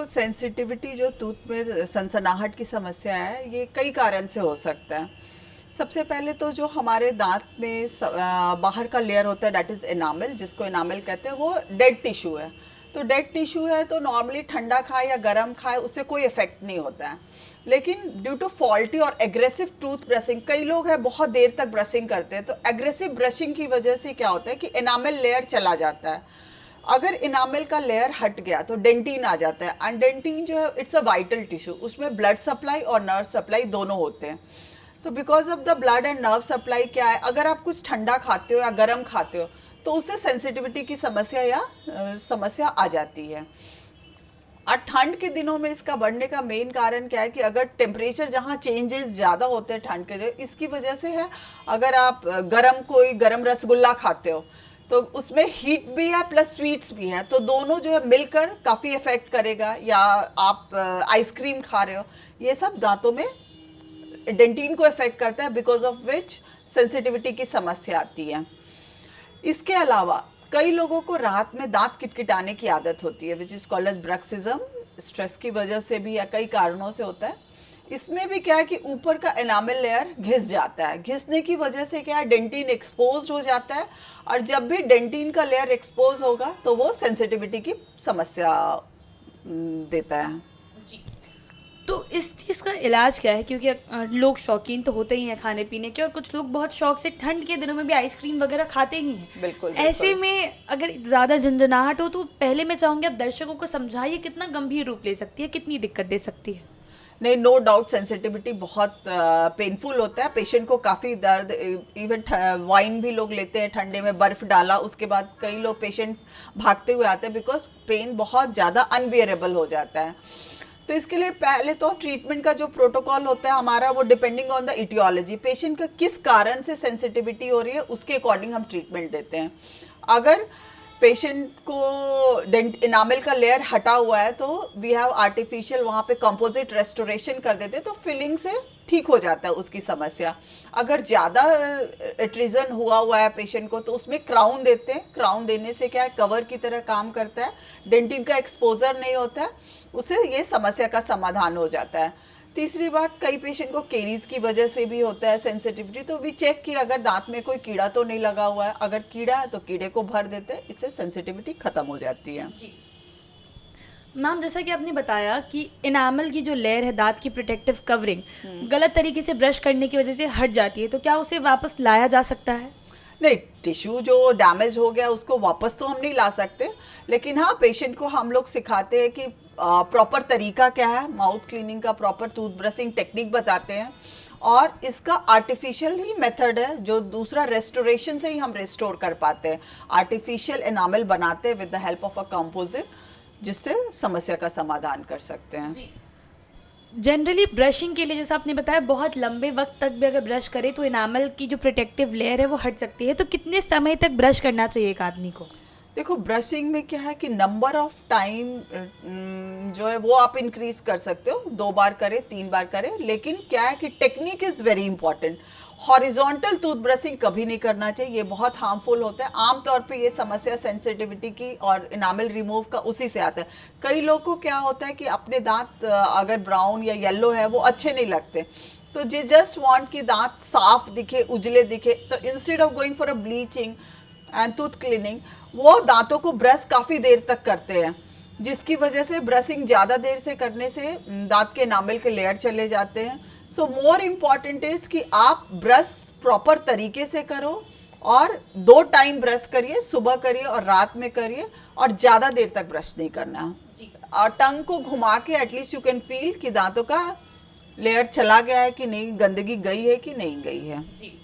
देखो, सेंसिटिविटी जो टूथ में सनसनाहट की समस्या है, ये कई कारण से हो सकता है। सबसे पहले तो जो हमारे दांत में बाहर का लेयर होता है, दैट इज एनामल, जिसको एनामल कहते हैं, वो डेड टिश्यू है। तो डेड टिश्यू है तो नॉर्मली ठंडा खाए या गर्म खाए उससे कोई इफेक्ट नहीं होता है। लेकिन ड्यू टू फॉल्टी और एग्रेसिव टूथ ब्रशिंग, कई लोग हैं बहुत देर तक ब्रशिंग करते हैं, तो एग्रेसिव ब्रशिंग की वजह से क्या होता है कि एनामल लेयर चला जाता है। अगर इनामल का लेयर हट गया तो डेंटिन आ जाता है, एंड डेंटिन जो है इट्स अ वाइटल टिश्यू, उसमें ब्लड सप्लाई और नर्व सप्लाई दोनों होते हैं। तो because of the blood and nerve supply क्या है, अगर आप कुछ ठंडा खाते हो या गर्म खाते हो तो उससे सेंसिटिविटी की समस्या या समस्या आ जाती है। और ठंड के दिनों में इसका बढ़ने का मेन कारण क्या है कि अगर टेम्परेचर जहाँ चेंजेस ज़्यादा होते हैं ठंड के, इसकी वजह से है। अगर आप कोई गरम रसगुल्ला खाते हो तो उसमें हीट भी है प्लस स्वीट्स भी है, तो दोनों जो है मिलकर काफ़ी इफेक्ट करेगा। या आप आइसक्रीम खा रहे हो, ये सब दांतों में डेंटिन को इफेक्ट करता है, बिकॉज ऑफ विच सेंसिटिविटी की समस्या आती है। इसके अलावा कई लोगों को रात में दांत किटकिटाने की आदत होती है, which is called as bruxism. Stress की वजह से भी या कई कारणों से होता है। इसमें भी क्या है कि ऊपर का एनामल लेयर घिस जाता है, घिसने की वजह से क्या है, डेंटिन एक्सपोज हो जाता है। और जब भी डेंटिन का लेयर एक्सपोज होगा तो वो सेंसिटिविटी की समस्या देता है। जी। तो इस चीज़ का इलाज क्या है? क्योंकि लोग शौकीन तो होते ही हैं खाने पीने के, और कुछ लोग बहुत शौक से ठंड के दिनों में भी आइसक्रीम वगैरह खाते ही हैं। बिल्कुल, ऐसे में अगर ज़्यादा झंझनाहट हो तो पहले मैं चाहूँगी आप दर्शकों को समझाइए कितना गंभीर रूप ले सकती है, कितनी दिक्कत दे सकती है। नहीं, नो डाउट सेंसिटिविटी बहुत पेनफुल होता है, पेशेंट को काफ़ी दर्द, इवन वाइन भी लोग लेते हैं ठंडे में, बर्फ़ डाला, उसके बाद कई लोग पेशेंट्स भागते हुए आते हैं, बिकॉज पेन बहुत ज़्यादा अनबियरेबल हो जाता है। तो इसके लिए पहले तो ट्रीटमेंट का जो प्रोटोकॉल होता है हमारा, वो depending on the aetiology, patient का किस कारण से सेंसिटिविटी हो रही है उसके अकॉर्डिंग हम ट्रीटमेंट देते हैं। अगर पेशेंट को इनामल का लेयर हटा हुआ है तो वी हैव आर्टिफिशियल वहाँ पे कंपोजिट रेस्टोरेशन कर देते हैं, तो फिलिंग से ठीक हो जाता है उसकी समस्या। अगर ज़्यादा एट्रिजन हुआ है पेशेंट को तो उसमें क्राउन देते हैं। क्राउन देने से क्या है, कवर की तरह काम करता है, डेंटिन का एक्सपोजर नहीं होता है, उससे ये समस्या का समाधान हो जाता है। तीसरी बात, कई पेशेंट को केरीज की वजह से भी होता है सेंसिटिविटी, तो वी चेक कि अगर दांत में कोई कीड़ा तो नहीं लगा हुआ है, अगर कीड़ा है तो कीड़े को भर देते हैं, इससे सेंसिटिविटी खत्म हो जाती है। जी मैम, जैसा कि आपने बताया कि इनामल की जो लेयर है, दांत की प्रोटेक्टिव कवरिंग, गलत तरीके से ब्रश करने की वजह से हट जाती है, तो क्या उसे वापस लाया जा सकता है? नहीं, टिश्यू जो डैमेज हो गया उसको वापस तो हम नहीं ला सकते, लेकिन हाँ, पेशेंट को हम लोग सिखाते हैं कि प्रॉपर तरीका क्या है, माउथ क्लीनिंग का प्रॉपर टूथ ब्रशिंग टेक्निक बताते हैं। और इसका आर्टिफिशियल ही मेथड है, जो दूसरा रेस्टोरेशन से ही हम रेस्टोर कर पाते हैं। आर्टिफिशियल एनामल बनाते हैं with the help of a composite, जिससे समस्या का समाधान कर सकते हैं। जी। जनरली ब्रशिंग के लिए, जैसा आपने बताया, बहुत लंबे वक्त तक भी अगर ब्रश करें तो इनामल की जो प्रोटेक्टिव लेयर है वो हट सकती है, तो कितने समय तक ब्रश करना चाहिए एक आदमी को? देखो, ब्रशिंग में क्या है कि नंबर ऑफ टाइम जो है वो आप इंक्रीज कर सकते हो, 2 बार करें, 3 बार करें, लेकिन क्या है कि technique is very important. Horizontal tooth brushing कभी नहीं करना चाहिए, ये बहुत हार्मफुल होता है। आमतौर पे ये समस्या सेंसिटिविटी की और इनामल रिमूव का उसी से आता है। कई लोगों को क्या होता है कि अपने दांत अगर ब्राउन या येलो है वो अच्छे नहीं लगते, तो जे जस्ट वांट कि दांत साफ दिखे, उजले दिखे, तो instead of going for a bleaching and tooth cleaning, वो दांतों को ब्रश काफ़ी देर तक करते हैं, जिसकी वजह से ब्रशिंग ज़्यादा देर से करने से दांत के एनामल के लेयर चले जाते हैं। सो मोर इम्पॉर्टेंट इज कि आप ब्रश प्रॉपर तरीके से करो, और 2 टाइम ब्रश करिए, सुबह करिए और रात में करिए, और ज़्यादा देर तक ब्रश नहीं करना। और टंग को घुमा के एटलीस्ट यू कैन फील कि दांतों का लेयर चला गया है कि नहीं, गंदगी गई है कि नहीं गई है। जी।